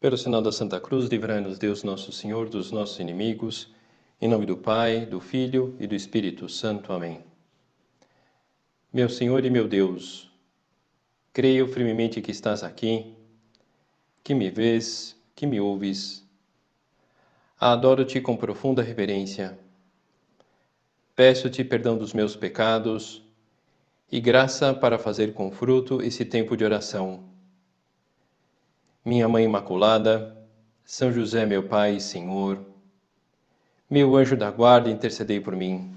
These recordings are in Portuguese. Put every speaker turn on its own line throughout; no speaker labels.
Pelo sinal da Santa Cruz, livrai-nos Deus Nosso Senhor dos nossos inimigos, em nome do Pai, do Filho e do Espírito Santo. Amém. Meu Senhor e meu Deus, creio firmemente que estás aqui, que me vês, que me ouves. Adoro-te com profunda reverência. Peço-te perdão dos meus pecados e graça para fazer com fruto esse tempo de oração. Minha Mãe Imaculada, São José, meu Pai e Senhor, meu anjo da guarda, intercedei por mim.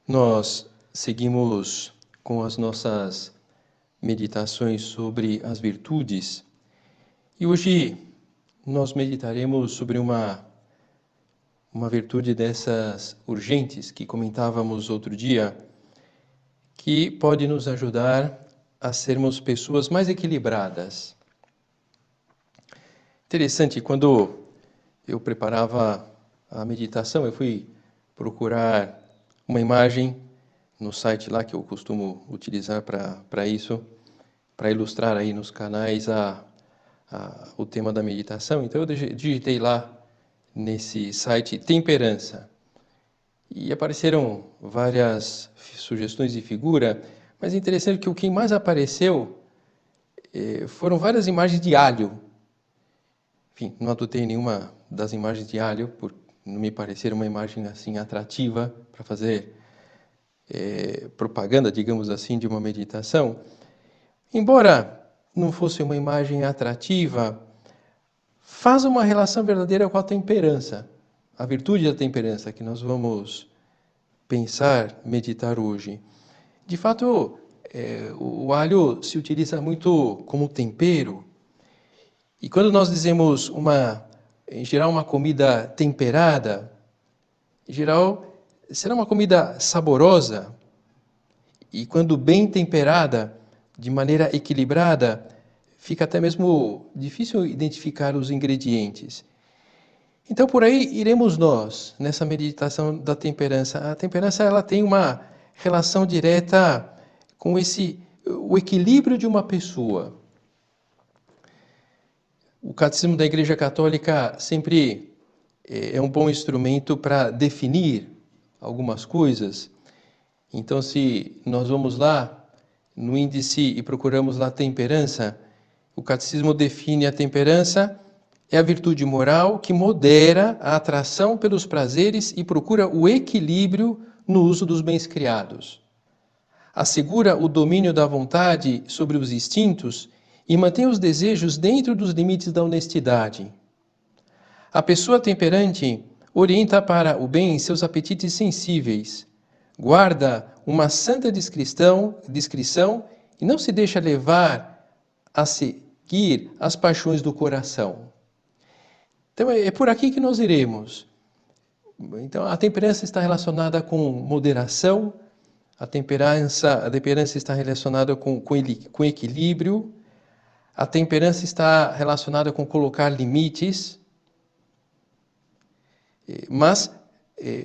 Nós seguimos com as nossas meditações sobre as virtudes e hoje nós meditaremos sobre uma virtude dessas urgentes que comentávamos outro dia, que pode nos ajudar a sermos pessoas mais equilibradas. Interessante, quando eu preparava a meditação, eu fui procurar uma imagem no site lá que eu costumo utilizar para isso, para ilustrar aí nos canais o tema da meditação. Então eu digitei lá nesse site temperança e apareceram várias sugestões de figura, mas é interessante que o que mais apareceu foram várias imagens de alho. Enfim, não adotei nenhuma das imagens de alho, por não me parecer uma imagem assim atrativa para fazer propaganda, digamos assim, de uma meditação. Embora não fosse uma imagem atrativa, faz uma relação verdadeira com a temperança, a virtude da temperança que nós vamos pensar, meditar hoje. De fato, o alho se utiliza muito como tempero. E quando nós dizemos em geral, uma comida temperada, em geral, será uma comida saborosa. E quando bem temperada, de maneira equilibrada, fica até mesmo difícil identificar os ingredientes. Então, por aí iremos nós, nessa meditação da temperança. A temperança ela tem uma relação direta com o equilíbrio de uma pessoa. O Catecismo da Igreja Católica sempre é um bom instrumento para definir algumas coisas. Então, se nós vamos lá no índice e procuramos lá temperança, o Catecismo define a temperança é a virtude moral que modera a atração pelos prazeres e procura o equilíbrio no uso dos bens criados. Assegura o domínio da vontade sobre os instintos e mantém os desejos dentro dos limites da honestidade. A pessoa temperante orienta para o bem seus apetites sensíveis, guarda uma santa discrição e não se deixa levar a seguir as paixões do coração. Então é por aqui que nós iremos. Então a temperança está relacionada com moderação, a temperança está relacionada com equilíbrio, a temperança está relacionada com colocar limites, mas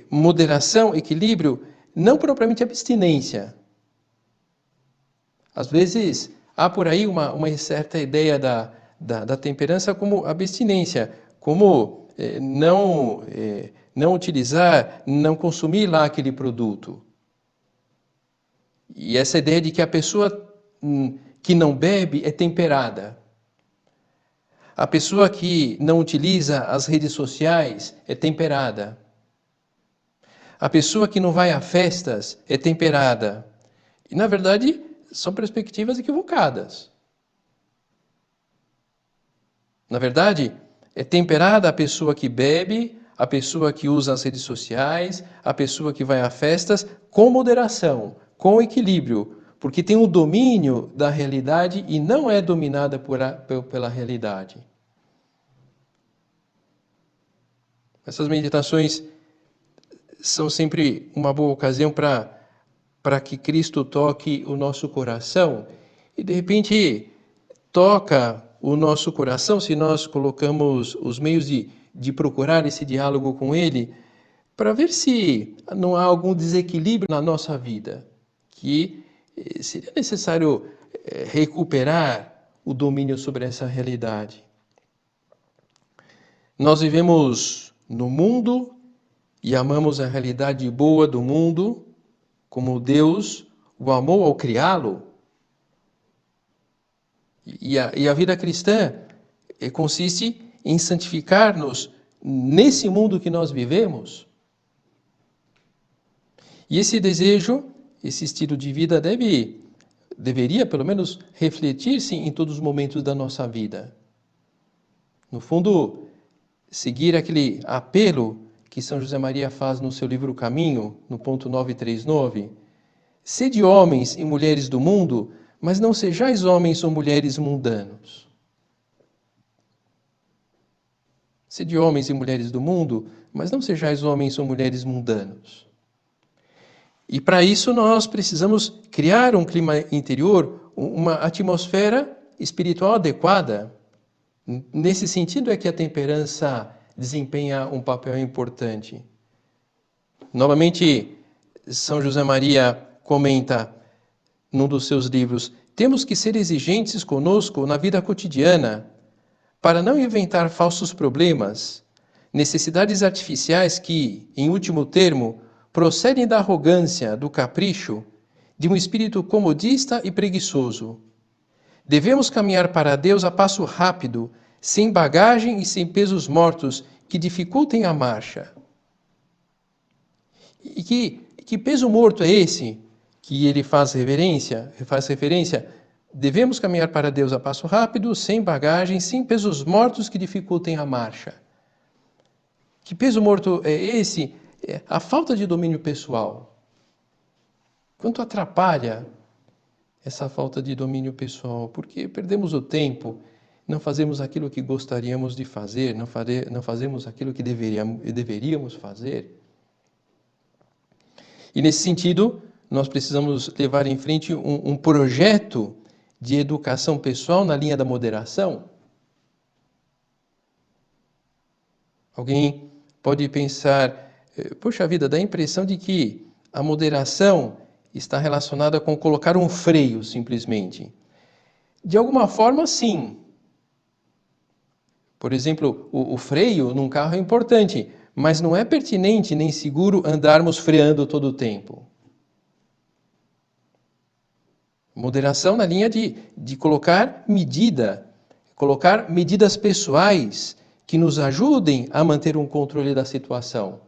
moderação, equilíbrio, não propriamente abstinência. Às vezes há por aí uma certa ideia da temperança como abstinência, como não utilizar, não consumir lá aquele produto. E essa ideia de que a pessoa que não bebe é temperada. A pessoa que não utiliza as redes sociais é temperada. A pessoa que não vai a festas é temperada. E, na verdade, são perspectivas equivocadas. Na verdade, é temperada a pessoa que bebe, a pessoa que usa as redes sociais, a pessoa que vai a festas com moderação, com equilíbrio, porque tem um domínio da realidade e não é dominada pela realidade. Essas meditações são sempre uma boa ocasião para que Cristo toque o nosso coração e, de repente, toca o nosso coração, se nós colocamos os meios de procurar esse diálogo com Ele, para ver se não há algum desequilíbrio na nossa vida, que seria necessário recuperar o domínio sobre essa realidade. Nós vivemos no mundo e amamos a realidade boa do mundo, como Deus o amou ao criá-lo. E a vida cristã consiste em santificar-nos nesse mundo que nós vivemos. E esse desejo, esse estilo de vida deveria pelo menos refletir-se em todos os momentos da nossa vida. No fundo, seguir aquele apelo que São José Maria faz no seu livro O Caminho, no ponto 939. Sede homens e mulheres do mundo, mas não sejais homens ou mulheres mundanos. Sede homens e mulheres do mundo, mas não sejais homens ou mulheres mundanos. E para isso nós precisamos criar um clima interior, uma atmosfera espiritual adequada. Nesse sentido é que a temperança desempenha um papel importante. Novamente, São José Maria comenta num dos seus livros: temos que ser exigentes conosco na vida cotidiana, para não inventar falsos problemas, necessidades artificiais que, em último termo, procedem da arrogância, do capricho, de um espírito comodista e preguiçoso. Devemos caminhar para Deus a passo rápido, sem bagagem e sem pesos mortos que dificultem a marcha. E que peso morto é esse que ele faz referência? Devemos caminhar para Deus a passo rápido, sem bagagem, sem pesos mortos que dificultem a marcha. Que peso morto é esse? É a falta de domínio pessoal. Quanto atrapalha essa falta de domínio pessoal? Porque perdemos o tempo, não fazemos aquilo que gostaríamos de fazer, não fazemos aquilo que deveríamos fazer. E nesse sentido, nós precisamos levar em frente um projeto de educação pessoal na linha da moderação. Alguém pode pensar, poxa vida, dá a impressão de que a moderação está relacionada com colocar um freio, simplesmente. De alguma forma, sim. Por exemplo, o freio num carro é importante, mas não é pertinente nem seguro andarmos freando todo o tempo. Moderação na linha de colocar medidas pessoais que nos ajudem a manter um controle da situação.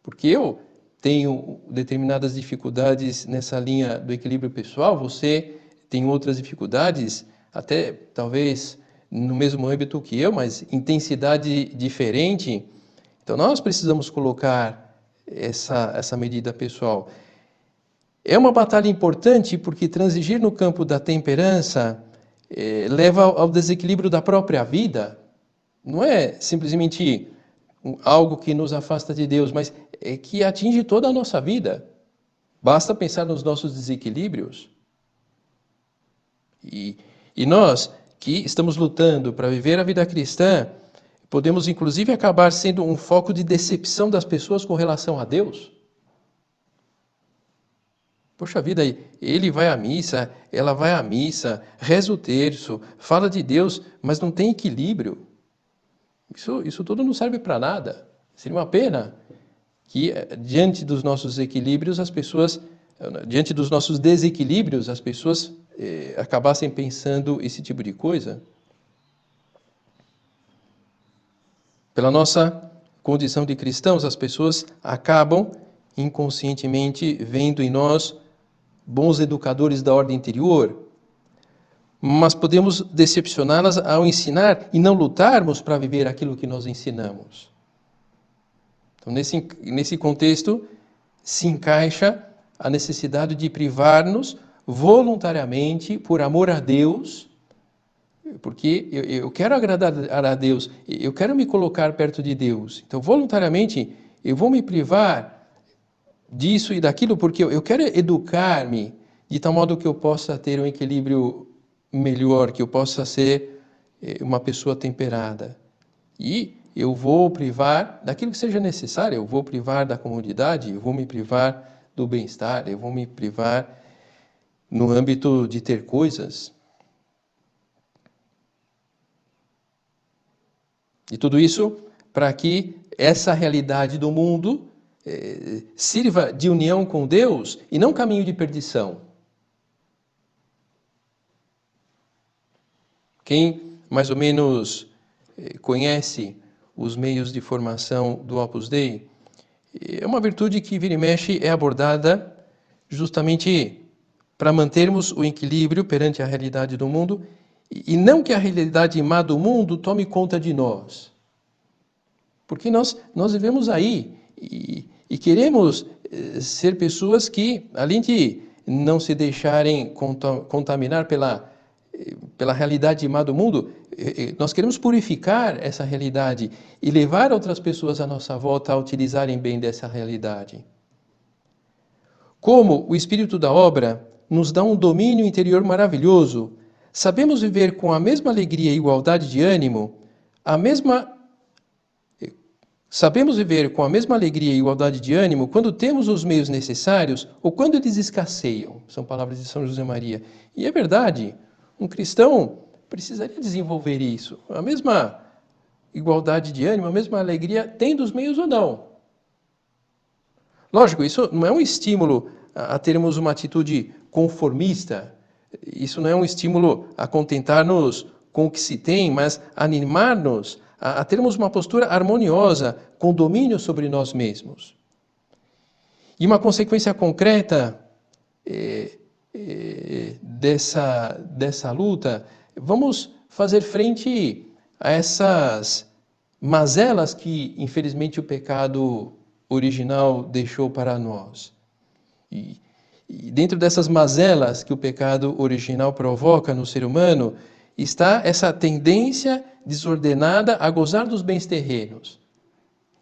Porque eu tenho determinadas dificuldades nessa linha do equilíbrio pessoal, você tem outras dificuldades, até talvez no mesmo âmbito que eu, mas intensidade diferente. Então nós precisamos colocar essa medida pessoal. É uma batalha importante porque transigir no campo da temperança leva ao desequilíbrio da própria vida. Não é simplesmente algo que nos afasta de Deus, mas é que atinge toda a nossa vida. Basta pensar nos nossos desequilíbrios. E nós que estamos lutando para viver a vida cristã, podemos inclusive acabar sendo um foco de decepção das pessoas com relação a Deus. Poxa vida, ele vai à missa, ela vai à missa, reza o terço, fala de Deus, mas não tem equilíbrio. Isso tudo não serve para nada. Seria uma pena que, diante dos nossos equilíbrios, diante dos nossos desequilíbrios, as pessoas acabassem pensando esse tipo de coisa. Pela nossa condição de cristãos, as pessoas acabam inconscientemente vendo em nós bons educadores da ordem interior, mas podemos decepcioná-las ao ensinar e não lutarmos para viver aquilo que nós ensinamos. Então, nesse contexto, se encaixa a necessidade de privar-nos voluntariamente, por amor a Deus, porque eu quero agradar a Deus, eu quero me colocar perto de Deus. Então, voluntariamente, eu vou me privar disso e daquilo, porque eu quero educar-me de tal modo que eu possa ter um equilíbrio melhor, que eu possa ser uma pessoa temperada. E eu vou privar daquilo que seja necessário, eu vou privar da comodidade, eu vou me privar do bem-estar, eu vou me privar no âmbito de ter coisas. E tudo isso para que essa realidade do mundo sirva de união com Deus e não caminho de perdição. Quem mais ou menos conhece os meios de formação do Opus Dei, é uma virtude que vira e mexe é abordada justamente para mantermos o equilíbrio perante a realidade do mundo e não que a realidade má do mundo tome conta de nós. Porque nós vivemos aí e queremos ser pessoas que, além de não se deixarem contaminar pela realidade má do mundo, nós queremos purificar essa realidade e levar outras pessoas à nossa volta a utilizarem bem dessa realidade. Como o espírito da obra nos dá um domínio interior maravilhoso, sabemos viver com a mesma alegria e igualdade de ânimo, Sabemos viver com a mesma alegria e igualdade de ânimo quando temos os meios necessários ou quando eles escasseiam. São palavras de São José Maria. E é verdade, um cristão precisaria desenvolver isso. A mesma igualdade de ânimo, a mesma alegria, tendo os meios ou não. Lógico, isso não é um estímulo a termos uma atitude conformista. Isso não é um estímulo a contentar-nos com o que se tem, mas a animar-nos a termos uma postura harmoniosa, com domínio sobre nós mesmos. E uma consequência concreta dessa luta, vamos fazer frente a essas mazelas que, infelizmente, o pecado original deixou para nós. E dentro dessas mazelas que o pecado original provoca no ser humano, está essa tendência desordenada a gozar dos bens terrenos.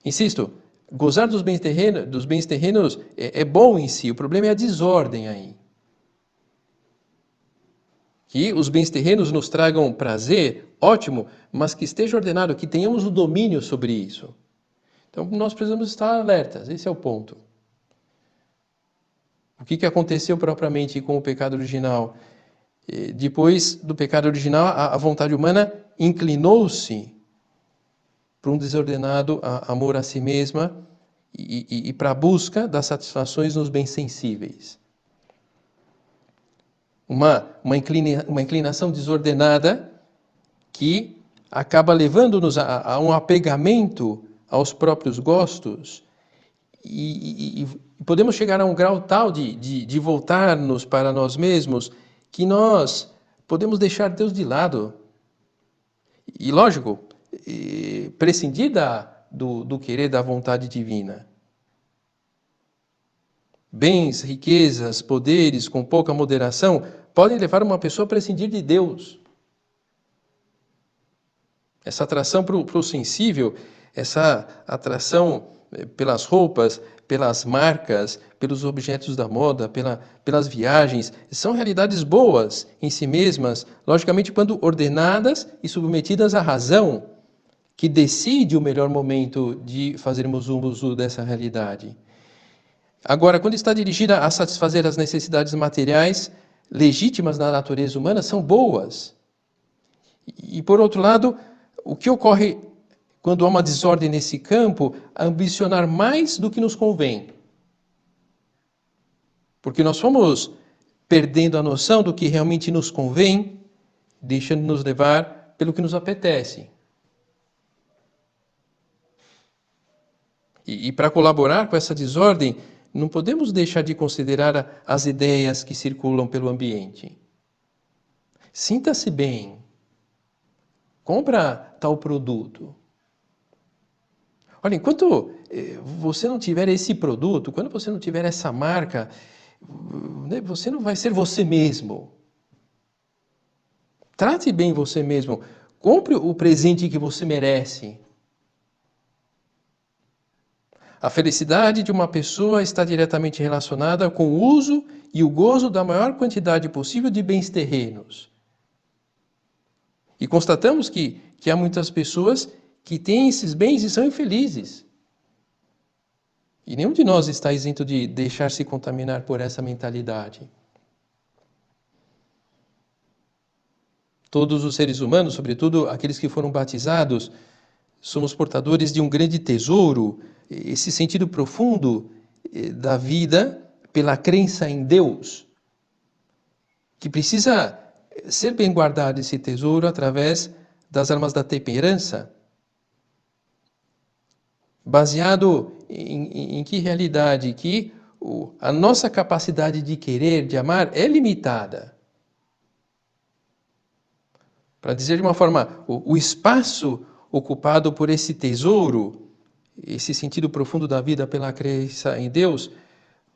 Insisto, gozar dos bens terrenos é bom em si, o problema é a desordem aí. Que os bens terrenos nos tragam prazer, ótimo, mas que esteja ordenado, que tenhamos o domínio sobre isso. Então nós precisamos estar alertas, esse é o ponto. O que aconteceu propriamente com o pecado original? Depois do pecado original, a vontade humana inclinou-se para um desordenado amor a si mesma e para a busca das satisfações nos bens sensíveis. Uma inclinação desordenada que acaba levando-nos a um apegamento aos próprios gostos e podemos chegar a um grau tal de voltar-nos para nós mesmos que nós podemos deixar Deus de lado. E, lógico, prescindir do querer da vontade divina. Bens, riquezas, poderes com pouca moderação podem levar uma pessoa a prescindir de Deus. Essa atração para o sensível, essa atração pelas roupas, pelas marcas, pelos objetos da moda, pelas viagens, são realidades boas em si mesmas, logicamente quando ordenadas e submetidas à razão, que decide o melhor momento de fazermos uso dessa realidade. Agora, quando está dirigida a satisfazer as necessidades materiais legítimas da natureza humana, são boas. E, por outro lado, o que ocorre quando há uma desordem nesse campo, ambicionar mais do que nos convém. Porque nós fomos perdendo a noção do que realmente nos convém, deixando-nos levar pelo que nos apetece. E para colaborar com essa desordem, não podemos deixar de considerar as ideias que circulam pelo ambiente. Sinta-se bem. Compra tal produto. Olha, enquanto você não tiver esse produto, quando você não tiver essa marca, você não vai ser você mesmo. Trate bem você mesmo. Compre o presente que você merece. A felicidade de uma pessoa está diretamente relacionada com o uso e o gozo da maior quantidade possível de bens terrenos. E constatamos que há muitas pessoas que têm esses bens e são infelizes. E nenhum de nós está isento de deixar-se contaminar por essa mentalidade. Todos os seres humanos, sobretudo aqueles que foram batizados, somos portadores de um grande tesouro, esse sentido profundo da vida pela crença em Deus, que precisa ser bem guardado esse tesouro através das armas da temperança, baseado em que realidade? Que a nossa capacidade de querer, de amar, é limitada. Para dizer de uma forma, o espaço ocupado por esse tesouro, esse sentido profundo da vida pela crença em Deus,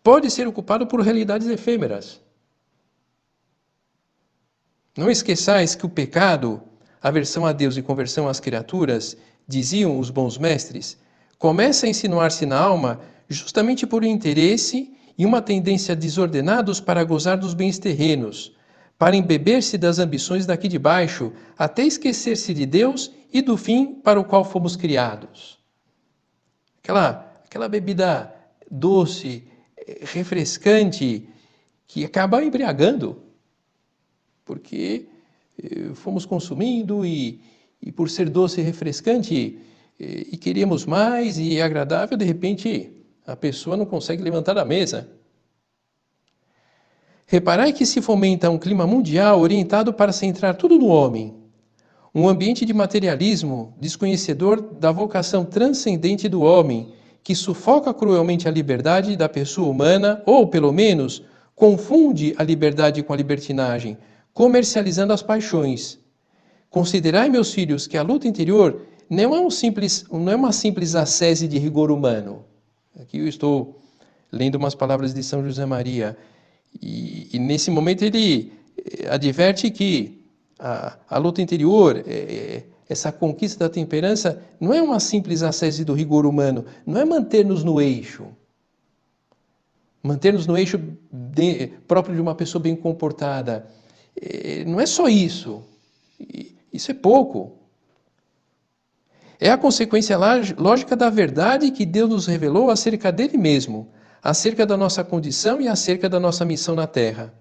pode ser ocupado por realidades efêmeras. Não esqueçais que o pecado, aversão a Deus e conversão às criaturas, diziam os bons mestres, começa a insinuar-se na alma justamente por um interesse e uma tendência desordenados para gozar dos bens terrenos, para embeber-se das ambições daqui de baixo, até esquecer-se de Deus e do fim para o qual fomos criados. Aquela bebida doce, refrescante, que acaba embriagando, porque fomos consumindo e por ser doce e refrescante e queríamos mais e é agradável, de repente a pessoa não consegue levantar da mesa. Reparai que se fomenta um clima mundial orientado para centrar tudo no homem, um ambiente de materialismo desconhecedor da vocação transcendente do homem, que sufoca cruelmente a liberdade da pessoa humana, ou, pelo menos, confunde a liberdade com a libertinagem, comercializando as paixões. Considerai, meus filhos, que a luta interior não é uma simples ascese de rigor humano. Aqui eu estou lendo umas palavras de São José Maria, e nesse momento ele adverte que a luta interior, essa conquista da temperança, não é uma simples ascese do rigor humano, não é manter-nos no eixo. Manter-nos no eixo próprio de uma pessoa bem comportada. Não é só isso. Isso é pouco. É a consequência lógica da verdade que Deus nos revelou acerca dele mesmo, acerca da nossa condição e acerca da nossa missão na Terra.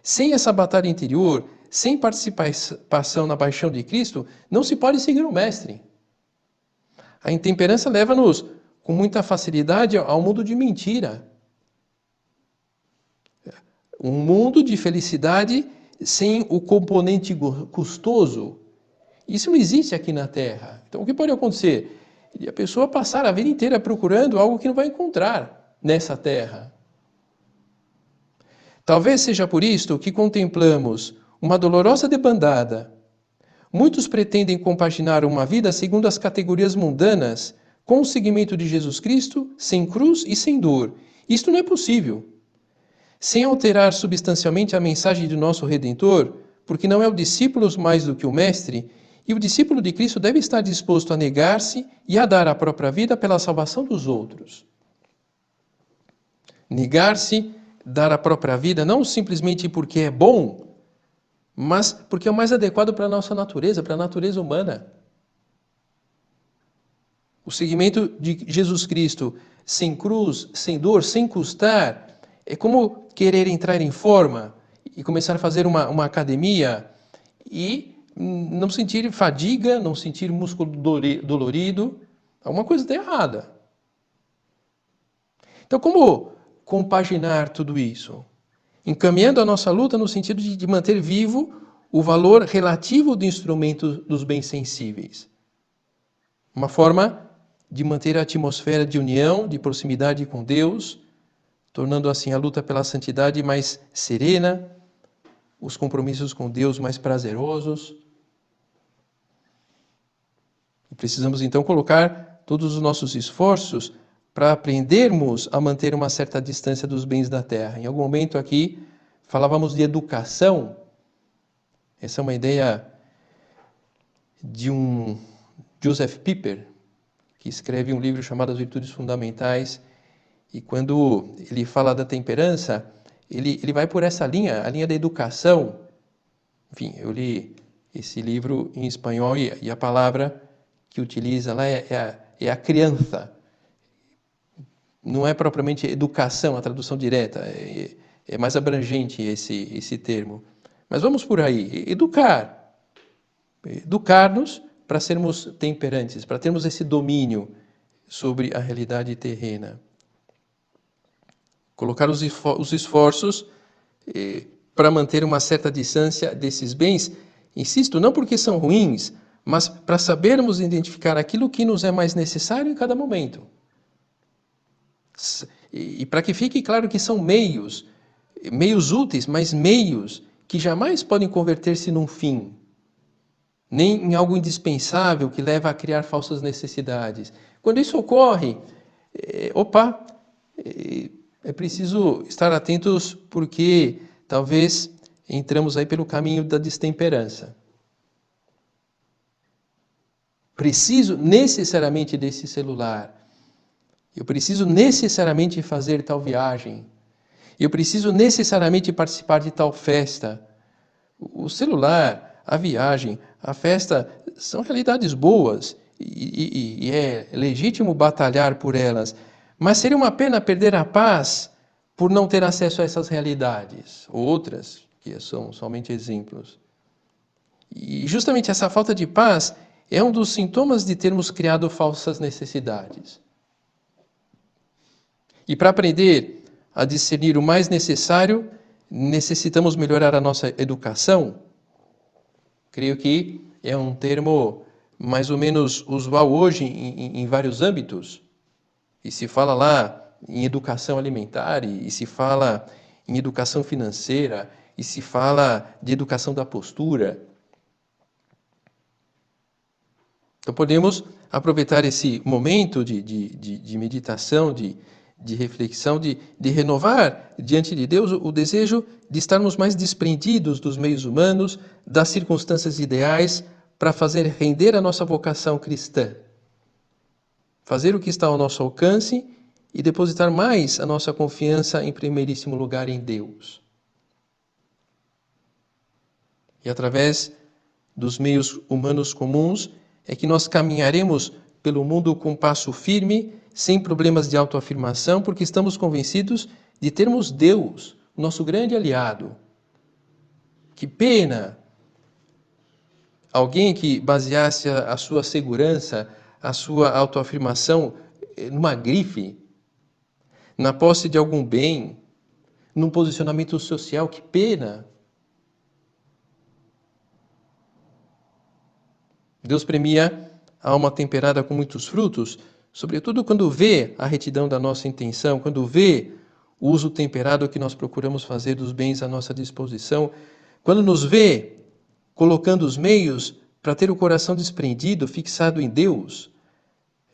Sem essa batalha interior, sem participação na paixão de Cristo, não se pode seguir o Mestre. A intemperança leva-nos com muita facilidade ao mundo de mentira. Um mundo de felicidade sem o componente custoso. Isso não existe aqui na Terra. Então, o que pode acontecer? A pessoa passar a vida inteira procurando algo que não vai encontrar nessa Terra. Talvez seja por isto que contemplamos uma dolorosa debandada. Muitos pretendem compaginar uma vida segundo as categorias mundanas com o seguimento de Jesus Cristo, sem cruz e sem dor. Isto não é possível. Sem alterar substancialmente a mensagem de nosso Redentor, porque não é o discípulo mais do que o Mestre, e o discípulo de Cristo deve estar disposto a negar-se e a dar a própria vida pela salvação dos outros. Negar-se, dar a própria vida, não simplesmente porque é bom, mas porque é o mais adequado para a nossa natureza, para a natureza humana. O seguimento de Jesus Cristo sem cruz, sem dor, sem custar, é como querer entrar em forma e começar a fazer uma academia e não sentir fadiga, não sentir músculo dolorido. Alguma coisa está errada. Então, como compaginar tudo isso? Encaminhando a nossa luta no sentido de manter vivo o valor relativo do instrumento dos bens sensíveis. Uma forma de manter a atmosfera de união, de proximidade com Deus, tornando assim a luta pela santidade mais serena, os compromissos com Deus mais prazerosos. E precisamos então colocar todos os nossos esforços para aprendermos a manter uma certa distância dos bens da terra. Em algum momento aqui falávamos de educação. Essa é uma ideia de um Joseph Pieper, que escreve um livro chamado As Virtudes Fundamentais. E quando ele fala da temperança, ele vai por essa linha, a linha da educação. Enfim, eu li esse livro em espanhol e a palavra que utiliza lá é a criança. Não é propriamente educação, a tradução direta, é mais abrangente esse termo. Mas vamos por aí, educar-nos para sermos temperantes, para termos esse domínio sobre a realidade terrena. Colocar os esforços para manter uma certa distância desses bens, insisto, não porque são ruins, mas para sabermos identificar aquilo que nos é mais necessário em cada momento. E para que fique claro que são meios úteis, mas meios que jamais podem converter-se num fim, nem em algo indispensável que leva a criar falsas necessidades. Quando isso ocorre, é preciso estar atentos porque talvez entramos aí pelo caminho da destemperança. Preciso necessariamente desse celular. Eu preciso necessariamente fazer tal viagem. Eu preciso necessariamente participar de tal festa. O celular, a viagem, a festa são realidades boas e é legítimo batalhar por elas. Mas seria uma pena perder a paz por não ter acesso a essas realidades, ou outras, que são somente exemplos. E justamente essa falta de paz é um dos sintomas de termos criado falsas necessidades. E para aprender a discernir o mais necessário, necessitamos melhorar a nossa educação. Creio que é um termo mais ou menos usual hoje em vários âmbitos. E se fala lá em educação alimentar, e se fala em educação financeira, e se fala de educação da postura. Então podemos aproveitar esse momento de meditação, de reflexão, de renovar diante de Deus o desejo de estarmos mais desprendidos dos meios humanos, das circunstâncias ideais, para fazer render a nossa vocação cristã. Fazer o que está ao nosso alcance e depositar mais a nossa confiança em primeiríssimo lugar em Deus. E através dos meios humanos comuns é que nós caminharemos pelo mundo com passo firme, sem problemas de autoafirmação, porque estamos convencidos de termos Deus, nosso grande aliado. Que pena alguém que baseasse a sua segurança, a sua autoafirmação numa grife, na posse de algum bem, num posicionamento social. Que pena! Deus premia a alma temperada com muitos frutos, sobretudo quando vê a retidão da nossa intenção, quando vê o uso temperado que nós procuramos fazer dos bens à nossa disposição, quando nos vê colocando os meios para ter o coração desprendido, fixado em Deus.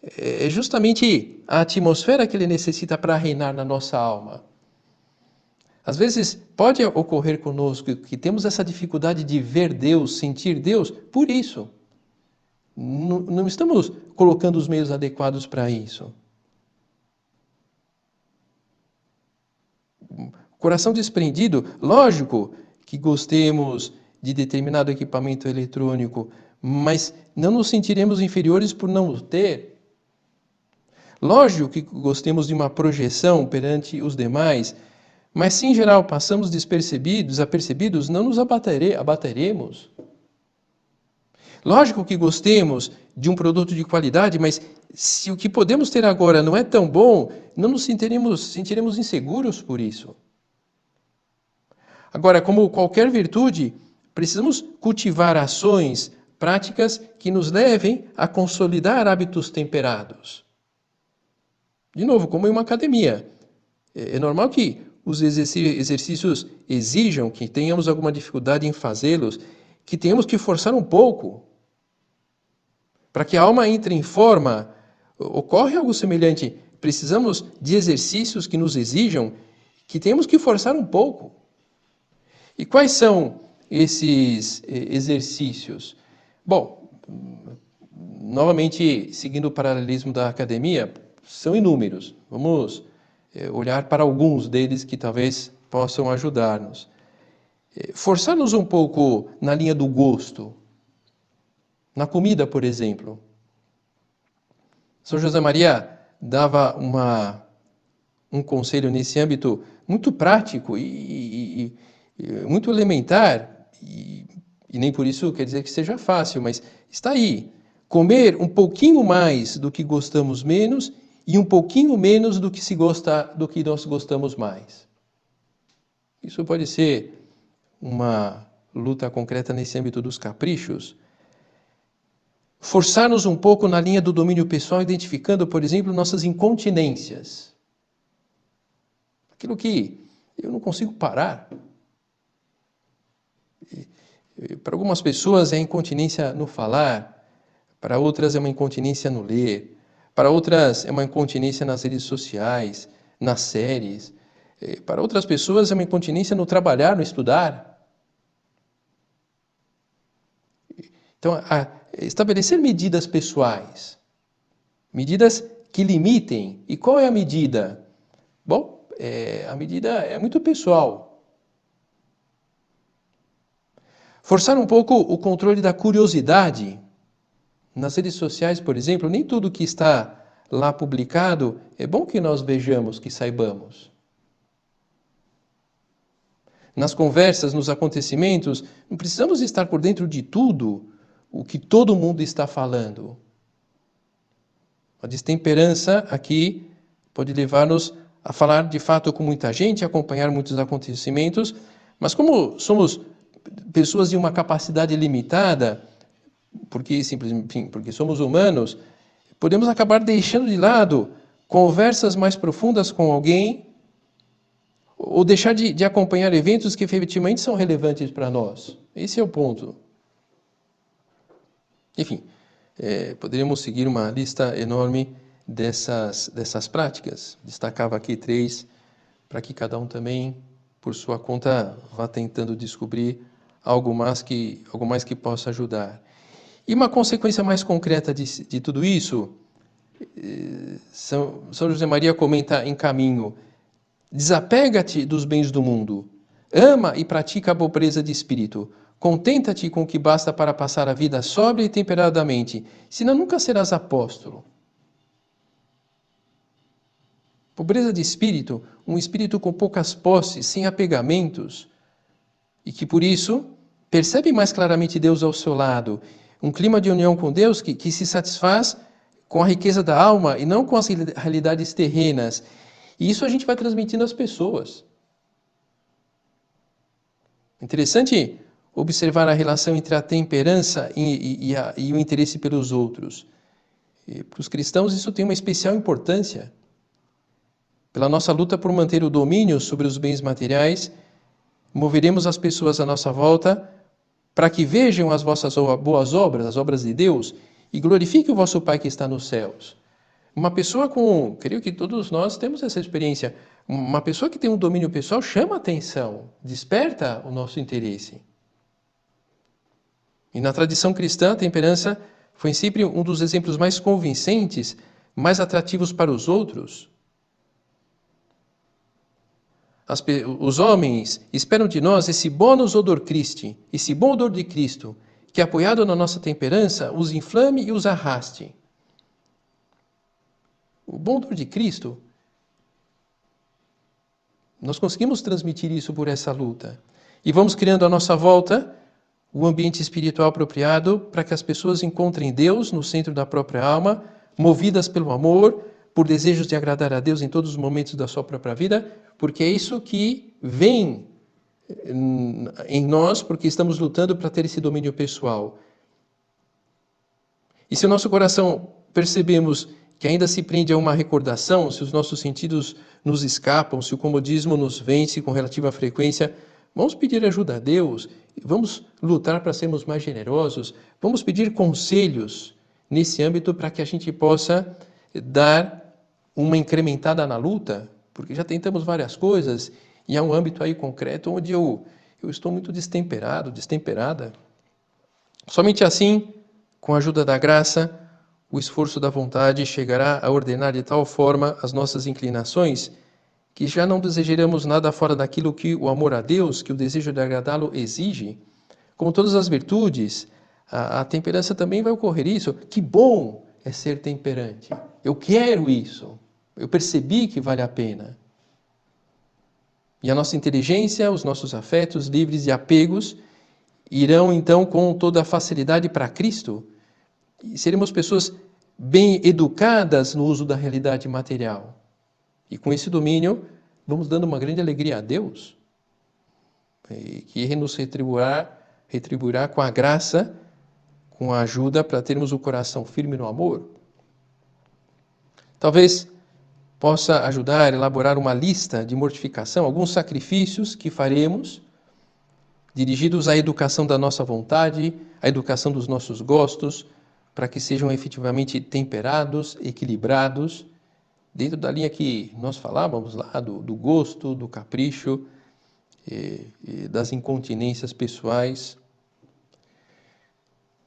É justamente a atmosfera que Ele necessita para reinar na nossa alma. Às vezes pode ocorrer conosco que temos essa dificuldade de ver Deus, sentir Deus, por isso. Não estamos colocando os meios adequados para isso. Coração desprendido, lógico que gostemos de determinado equipamento eletrônico, mas não nos sentiremos inferiores por não o ter. Lógico que gostemos de uma projeção perante os demais, mas se em geral passamos desapercebidos, não nos abateremos. Lógico que gostemos de um produto de qualidade, mas se o que podemos ter agora não é tão bom, não nos sentiremos inseguros por isso. Agora, como qualquer virtude, precisamos cultivar ações, práticas que nos levem a consolidar hábitos temperados. De novo, como em uma academia. É normal que os exercícios exijam que tenhamos alguma dificuldade em fazê-los, que tenhamos que forçar um pouco. Para que a alma entre em forma, ocorre algo semelhante. Precisamos de exercícios que nos exijam, que temos que forçar um pouco. E quais são esses exercícios? Bom, novamente, seguindo o paralelismo da academia, são inúmeros. Vamos olhar para alguns deles que talvez possam ajudar-nos. Forçar-nos um pouco na linha do gosto. Na comida, por exemplo. São José Maria dava um conselho nesse âmbito muito prático e muito elementar, e nem por isso quer dizer que seja fácil, mas está aí. Comer um pouquinho mais do que gostamos menos e um pouquinho menos do que do que nós gostamos mais. Isso pode ser uma luta concreta nesse âmbito dos caprichos. Forçar-nos um pouco na linha do domínio pessoal, identificando, por exemplo, nossas incontinências. Aquilo que eu não consigo parar. Para algumas pessoas é incontinência no falar, para outras é uma incontinência no ler, para outras é uma incontinência nas redes sociais, nas séries, para outras pessoas é uma incontinência no trabalhar, no estudar. Então, estabelecer medidas pessoais, medidas que limitem. E qual é a medida? Bom, a medida é muito pessoal. Forçar um pouco o controle da curiosidade. Nas redes sociais, por exemplo, nem tudo que está lá publicado é bom que nós vejamos, que saibamos. Nas conversas, nos acontecimentos, não precisamos estar por dentro de tudo o que todo mundo está falando. A destemperança aqui pode levar-nos a falar de fato com muita gente, acompanhar muitos acontecimentos, mas como somos pessoas de uma capacidade limitada, porque somos humanos, podemos acabar deixando de lado conversas mais profundas com alguém ou deixar de acompanhar eventos que efetivamente são relevantes para nós. Esse é o ponto. Enfim, poderíamos seguir uma lista enorme dessas práticas. Destacava aqui 3, para que cada um também, por sua conta, vá tentando descobrir algo mais que possa ajudar. E uma consequência mais concreta de tudo isso, São José Maria comenta em Caminho: desapega-te dos bens do mundo, ama e pratica a pobreza de espírito, contenta-te com o que basta para passar a vida sóbria e temperadamente, senão nunca serás apóstolo. Pobreza de espírito, um espírito com poucas posses, sem apegamentos, e que por isso percebe mais claramente Deus ao seu lado. Um clima de união com Deus que se satisfaz com a riqueza da alma e não com as realidades terrenas. E isso a gente vai transmitindo às pessoas. Interessante observar a relação entre a temperança e o interesse pelos outros. E para os cristãos isso tem uma especial importância. Pela nossa luta por manter o domínio sobre os bens materiais, moveremos as pessoas à nossa volta para que vejam as vossas boas obras, as obras de Deus, e glorifiquem o vosso Pai que está nos céus. Uma pessoa creio que todos nós temos essa experiência, uma pessoa que tem um domínio pessoal chama a atenção, desperta o nosso interesse. E na tradição cristã, a temperança foi sempre um dos exemplos mais convincentes, mais atrativos para os outros. Os homens esperam de nós esse bonus odor Christi, esse bom odor de Cristo, que apoiado na nossa temperança, os inflame e os arraste. O bom odor de Cristo, nós conseguimos transmitir isso por essa luta. E vamos criando à nossa volta o ambiente espiritual apropriado para que as pessoas encontrem Deus no centro da própria alma, movidas pelo amor, por desejos de agradar a Deus em todos os momentos da sua própria vida, porque é isso que vem em nós, porque estamos lutando para ter esse domínio pessoal. E se o nosso coração percebemos que ainda se prende a uma recordação, se os nossos sentidos nos escapam, se o comodismo nos vence com relativa frequência, vamos pedir ajuda a Deus, vamos lutar para sermos mais generosos, vamos pedir conselhos nesse âmbito para que a gente possa dar uma incrementada na luta, porque já tentamos várias coisas e há um âmbito aí concreto onde eu estou muito destemperado, destemperada. Somente assim, com a ajuda da graça, o esforço da vontade chegará a ordenar de tal forma as nossas inclinações que já não desejaremos nada fora daquilo que o amor a Deus, que o desejo de agradá-lo exige. Como todas as virtudes, a temperança também vai ocorrer isso. Que bom é ser temperante. Eu quero isso. Eu percebi que vale a pena. E a nossa inteligência, os nossos afetos livres de apegos irão então com toda a facilidade para Cristo. E seremos pessoas bem educadas no uso da realidade material. E com esse domínio, vamos dando uma grande alegria a Deus, que nos retribuirá com a graça, com a ajuda para termos o coração firme no amor. Talvez possa ajudar a elaborar uma lista de mortificação, alguns sacrifícios que faremos, dirigidos à educação da nossa vontade, à educação dos nossos gostos, para que sejam efetivamente temperados, equilibrados, dentro da linha que nós falávamos lá, do gosto, do capricho, e das incontinências pessoais.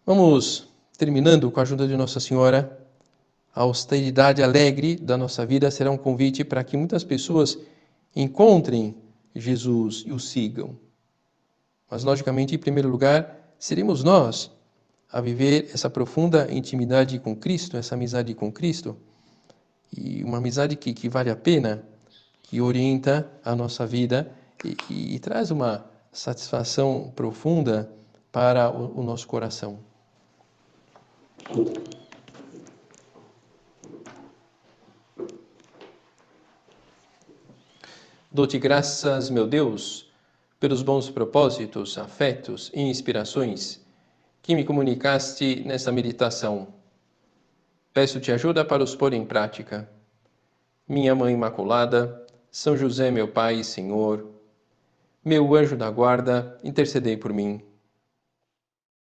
Vamos, terminando com a ajuda de Nossa Senhora, a austeridade alegre da nossa vida será um convite para que muitas pessoas encontrem Jesus e o sigam. Mas, logicamente, em primeiro lugar, seremos nós a viver essa profunda intimidade com Cristo, essa amizade com Cristo, e uma amizade que vale a pena, que orienta a nossa vida e traz uma satisfação profunda para o nosso coração. Dou-te graças, meu Deus, pelos bons propósitos, afetos e inspirações que me comunicaste nesta meditação. Peço-te ajuda para os pôr em prática. Minha Mãe Imaculada, São José, meu Pai e Senhor, meu anjo da guarda, intercedei por mim.